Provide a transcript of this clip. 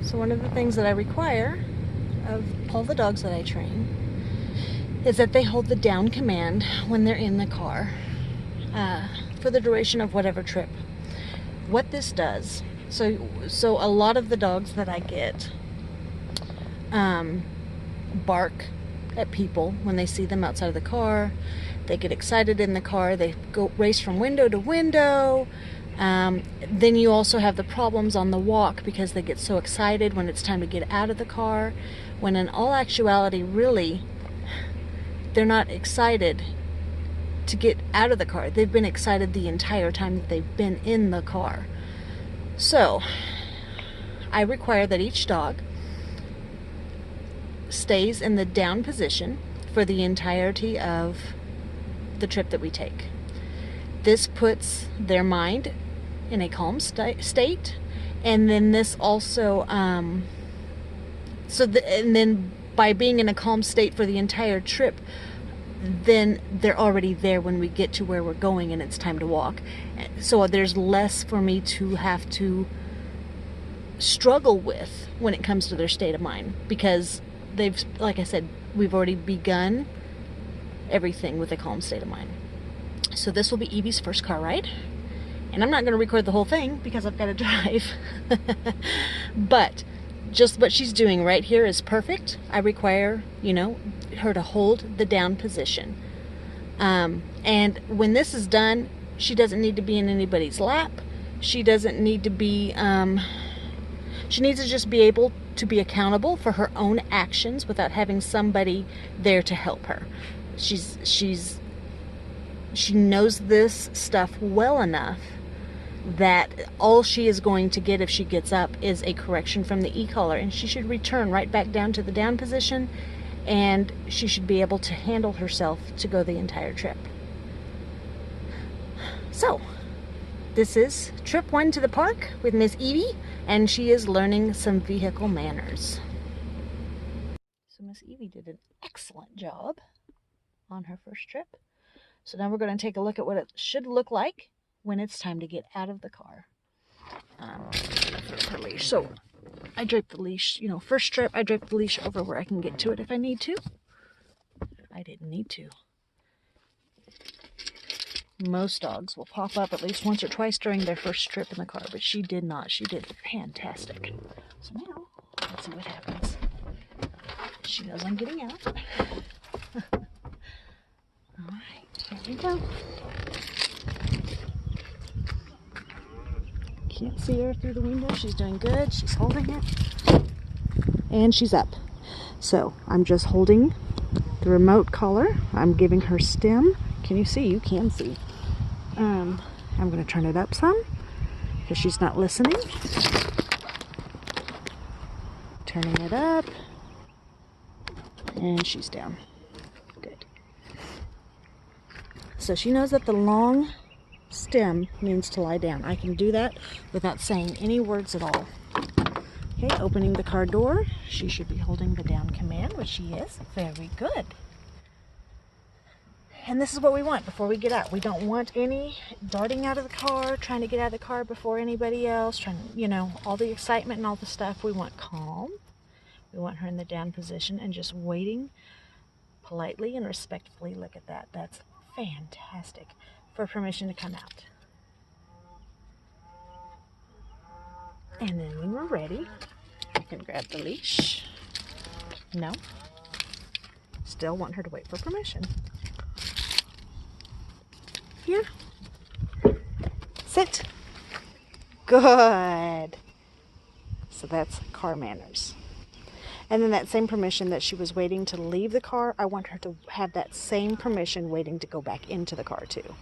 So one of the things that I require of all the dogs that I train is that they hold the down command when they're in the car for the duration of whatever trip. What this does, so a lot of the dogs that I get bark at people when they see them outside of the car. They get excited in the car. They go race from window to window. Then you also have the problems on the walk because they get so excited when it's time to get out of the car, when in all actuality, really, they're not excited to get out of the car. They've been excited the entire time that they've been in the car. So I require that each dog stays in the down position for the entirety of the trip that we take. This puts their mind in a calm state, and then this also and then by being in a calm state for the entire trip, then they're already there when we get to where we're going and it's time to walk. So there's less for me to have to struggle with when it comes to their state of mind, because they've, like I said, we've already begun everything with a calm state of mind. So this will be Evie's first car ride, and I'm not going to record the whole thing because I've got to drive. But just what she's doing right here is perfect. I require, her to hold the down position. And when this is done, she doesn't need to be in anybody's lap. She doesn't need to be, she needs to just be able to be accountable for her own actions without having somebody there to help her. She knows this stuff well enough that all she is going to get if she gets up is a correction from the e-collar, and she should return right back down to the down position, and she should be able to handle herself to go the entire trip. So this is trip 1 to the park with Miss Evey, and she is learning some vehicle manners. So Miss Evey did an excellent job on her first trip. So now we're going to take a look at what it should look like when it's time to get out of the car. Her leash. So I drape the leash, first trip I drape the leash over where I can get to it if I need to. I didn't need to. Most dogs will pop up at least once or twice during their first trip in the car, but she did not. She did fantastic. So now, let's see what happens. She knows I'm getting out. Alright, here we go. Can't see her through the window. She's doing good. She's holding it. And she's up. So I'm just holding the remote collar. I'm giving her stem. Can you see? You can see. I'm going to turn it up some because she's not listening. Turning it up. And she's down. Good. So she knows that the long stem means to lie down. I can do that without saying any words at all. Okay, opening the car door. She should be holding the down command, which she is. Very good. And this is what we want before we get out. We don't want any darting out of the car, trying to get out of the car before anybody else, all the excitement and all the stuff. We want calm. We want her in the down position and just waiting politely and respectfully. Look at that. That's fantastic. For permission to come out. And then when we're ready, I can grab the leash. No. Still want her to wait for permission. Here. Sit. Good. So that's car manners. And then that same permission that she was waiting to leave the car, I want her to have that same permission waiting to go back into the car too.